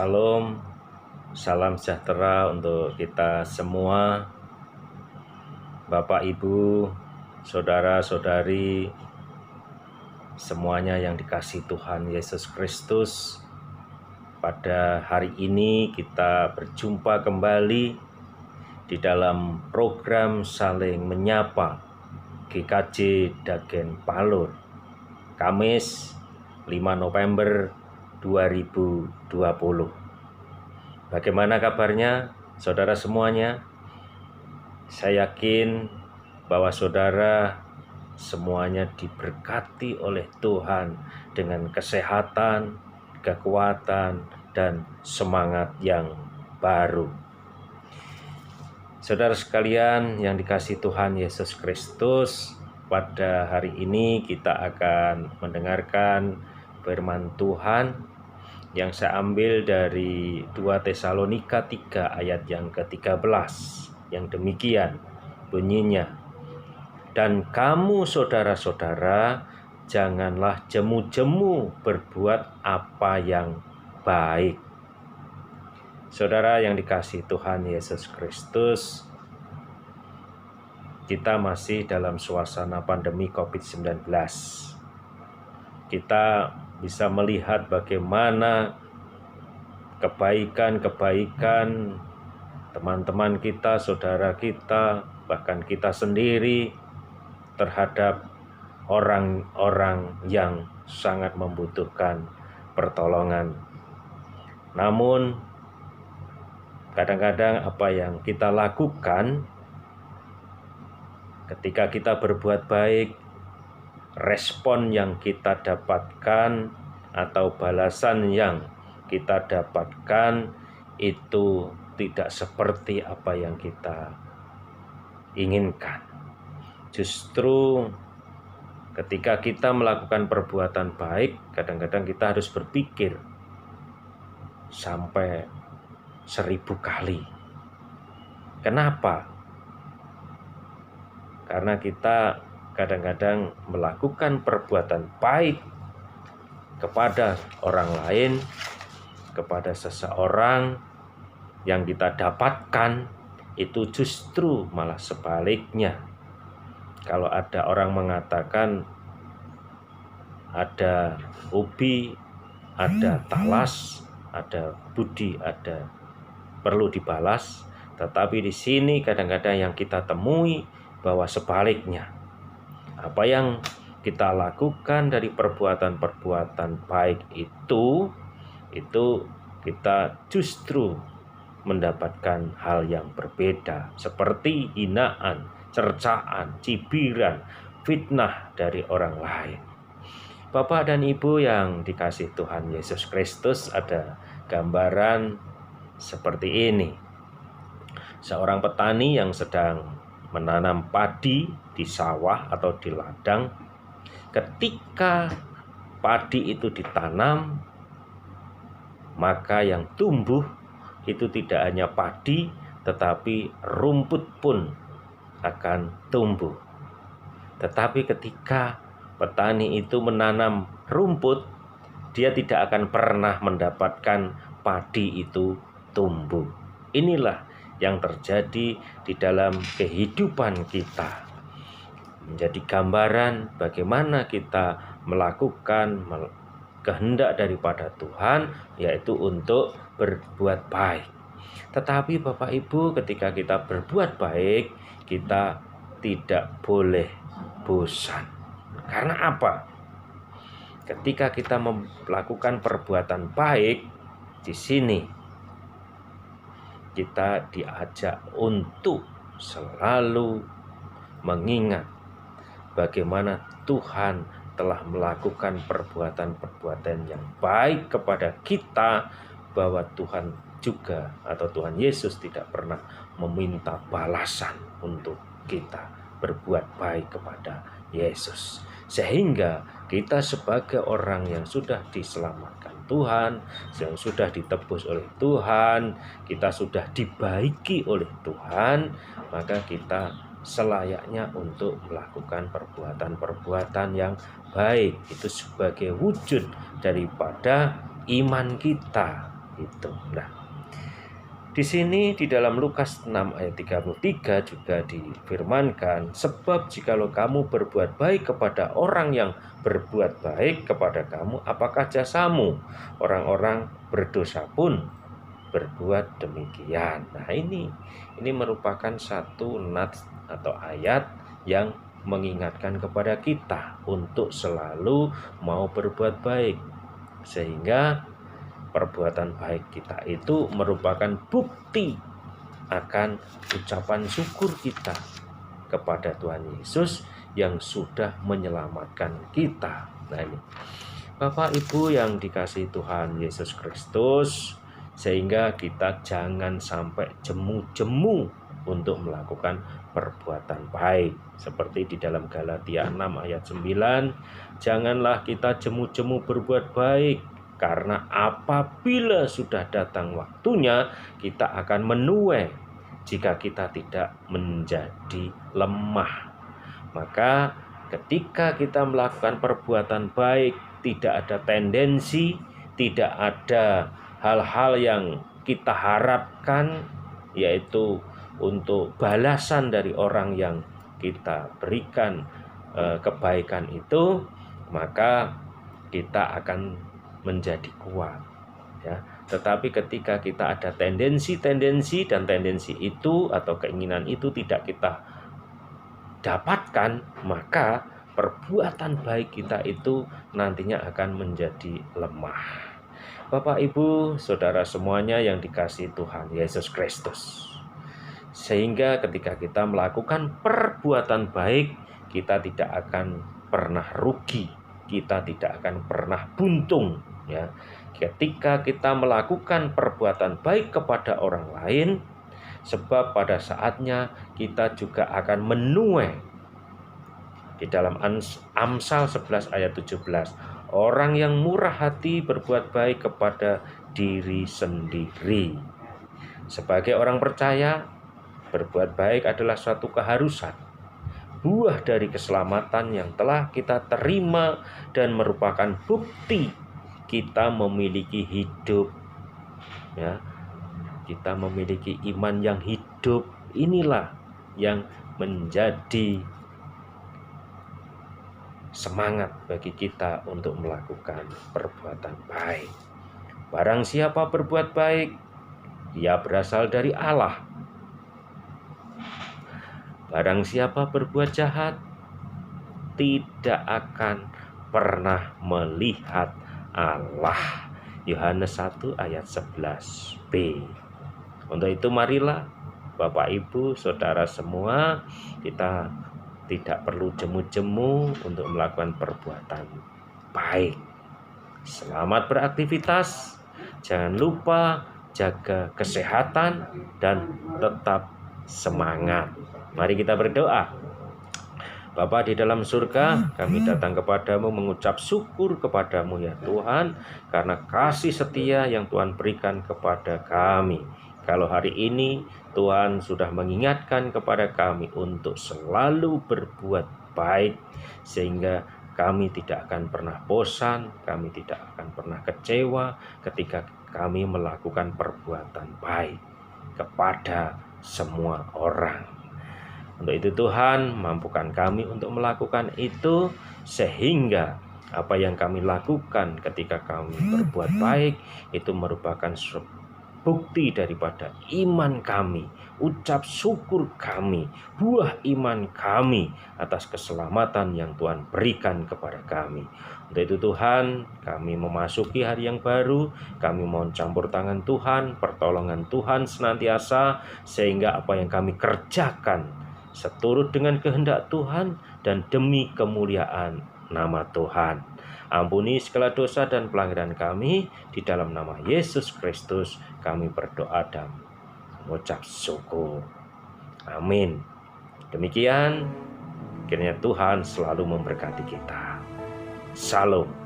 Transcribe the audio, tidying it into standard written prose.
Salam, salam sejahtera untuk kita semua, Bapak, Ibu, saudara-saudari, semuanya yang dikasihi Tuhan Yesus Kristus. Pada hari ini kita berjumpa kembali di dalam program Saling Menyapa GKJ Dagen Palur, Kamis 5 November 2020. Bagaimana kabarnya saudara semuanya? Saya yakin bahwa saudara semuanya diberkati oleh Tuhan dengan kesehatan, kekuatan, dan semangat yang baru. Saudara sekalian yang dikasihi Tuhan Yesus Kristus, pada hari ini kita akan mendengarkan firman Tuhan yang saya ambil dari 2 Tesalonika 3 ayat yang ke-13, yang demikian bunyinya. Dan kamu saudara-saudara, janganlah jemu-jemu berbuat apa yang baik. Saudara yang dikasihi Tuhan Yesus Kristus, kita masih dalam suasana pandemi COVID-19. Kita bisa melihat bagaimana kebaikan-kebaikan teman-teman kita, saudara kita, bahkan kita sendiri terhadap orang-orang yang sangat membutuhkan pertolongan. Namun, kadang-kadang apa yang kita lakukan ketika kita berbuat baik, respon yang kita dapatkan atau balasan yang kita dapatkan itu tidak seperti apa yang kita inginkan. Justru ketika kita melakukan perbuatan baik, kadang-kadang kita harus berpikir sampai 1000 kali. Kenapa? Karena kita kadang-kadang melakukan perbuatan baik kepada orang lain, kepada seseorang, yang kita dapatkan itu justru malah sebaliknya. Kalau ada orang mengatakan ada ubi, ada talas, ada budi, ada perlu dibalas, tetapi di sini kadang-kadang yang kita temui bahwa sebaliknya. Apa yang kita lakukan dari perbuatan-perbuatan baik itu kita justru mendapatkan hal yang berbeda, seperti hinaan, cercaan, cibiran, fitnah dari orang lain. Bapak dan Ibu yang dikasihi Tuhan Yesus Kristus, ada gambaran seperti ini. Seorang petani yang sedang menanam padi di sawah atau di ladang. Ketika padi itu ditanam, maka yang tumbuh itu tidak hanya padi, tetapi rumput pun akan tumbuh. Tetapi ketika petani itu menanam rumput, dia tidak akan pernah mendapatkan padi itu tumbuh. Inilah yang terjadi di dalam kehidupan kita. Menjadi gambaran bagaimana kita melakukan kehendak daripada Tuhan, yaitu untuk berbuat baik. Tetapi Bapak Ibu, ketika kita berbuat baik, kita tidak boleh bosan. Karena apa? Ketika kita melakukan perbuatan baik, di sini kita diajak untuk selalu mengingat bagaimana Tuhan telah melakukan perbuatan-perbuatan yang baik kepada kita, bahwa Tuhan juga atau Tuhan Yesus tidak pernah meminta balasan untuk kita berbuat baik kepada Yesus. Sehingga kita sebagai orang yang sudah diselamatkan Tuhan, yang sudah ditebus oleh Tuhan, kita sudah dibaiki oleh Tuhan, maka kita selayaknya untuk melakukan perbuatan-perbuatan yang baik. Itu sebagai wujud daripada iman kita, itu. Nah, di sini di dalam Lukas 6 ayat 33 juga difirmankan, sebab jikalau kamu berbuat baik kepada orang yang berbuat baik kepada kamu, apakah jasamu? Orang-orang berdosa pun berbuat demikian. Nah, ini merupakan satu nats atau ayat yang mengingatkan kepada kita untuk selalu mau berbuat baik, sehingga perbuatan baik kita itu merupakan bukti akan ucapan syukur kita kepada Tuhan Yesus yang sudah menyelamatkan kita. Nah, ini Bapak Ibu yang dikasihi Tuhan Yesus Kristus, sehingga kita jangan sampai jemu-jemu untuk melakukan perbuatan baik. Seperti di dalam Galatia 6 ayat 9, janganlah kita jemu-jemu berbuat baik, karena apabila sudah datang waktunya, kita akan menuai jika kita tidak menjadi lemah. Maka ketika kita melakukan perbuatan baik, tidak ada tendensi, tidak ada hal-hal yang kita harapkan, yaitu untuk balasan dari orang yang kita berikan kebaikan itu, maka kita akan menjadi kuat, ya. Tetapi ketika kita ada tendensi dan tendensi itu atau keinginan itu tidak kita dapatkan, maka perbuatan baik kita itu nantinya akan menjadi lemah. Bapak Ibu Saudara semuanya yang dikasihi Tuhan Yesus Kristus, sehingga ketika kita melakukan perbuatan baik, kita tidak akan pernah rugi, kita tidak akan pernah buntung, ya. Ketika kita melakukan perbuatan baik kepada orang lain, sebab pada saatnya kita juga akan menuai. Di dalam Amsal 11 ayat 17, orang yang murah hati berbuat baik kepada diri sendiri. Sebagai orang percaya, berbuat baik adalah suatu keharusan, buah dari keselamatan yang telah kita terima dan merupakan bukti kita memiliki hidup, ya. Kita memiliki iman yang hidup. Inilah yang menjadi semangat bagi kita untuk melakukan perbuatan baik. Barang siapa berbuat baik, ia berasal dari Allah. Barang siapa berbuat jahat, tidak akan pernah melihat Allah. Yohanes 1 ayat 11b. Untuk itu marilah Bapak Ibu Saudara semua, kita tidak perlu jemu-jemu untuk melakukan perbuatan baik. Selamat beraktivitas, jangan lupa jaga kesehatan dan tetap semangat. Mari kita berdoa. Bapa di dalam surga, kami datang kepadamu mengucap syukur kepadamu ya Tuhan, karena kasih setia yang Tuhan berikan kepada kami. Kalau hari ini Tuhan sudah mengingatkan kepada kami untuk selalu berbuat baik, sehingga kami tidak akan pernah bosan, kami tidak akan pernah kecewa ketika kami melakukan perbuatan baik kepada semua orang. Untuk itu Tuhan, mampukan kami untuk melakukan itu, sehingga apa yang kami lakukan ketika kami berbuat baik itu merupakan bukti daripada iman kami, ucap syukur kami, buah iman kami atas keselamatan yang Tuhan berikan kepada kami. Untuk itu Tuhan, kami memasuki hari yang baru, kami mohon campur tangan Tuhan, pertolongan Tuhan senantiasa, sehingga apa yang kami kerjakan seturut dengan kehendak Tuhan dan demi kemuliaan nama Tuhan. Ampuni segala dosa dan pelanggaran kami, di dalam nama Yesus Kristus kami berdoa dan mengucap syukur. Amin. Demikian, kiranya Tuhan selalu memberkati kita. Shalom.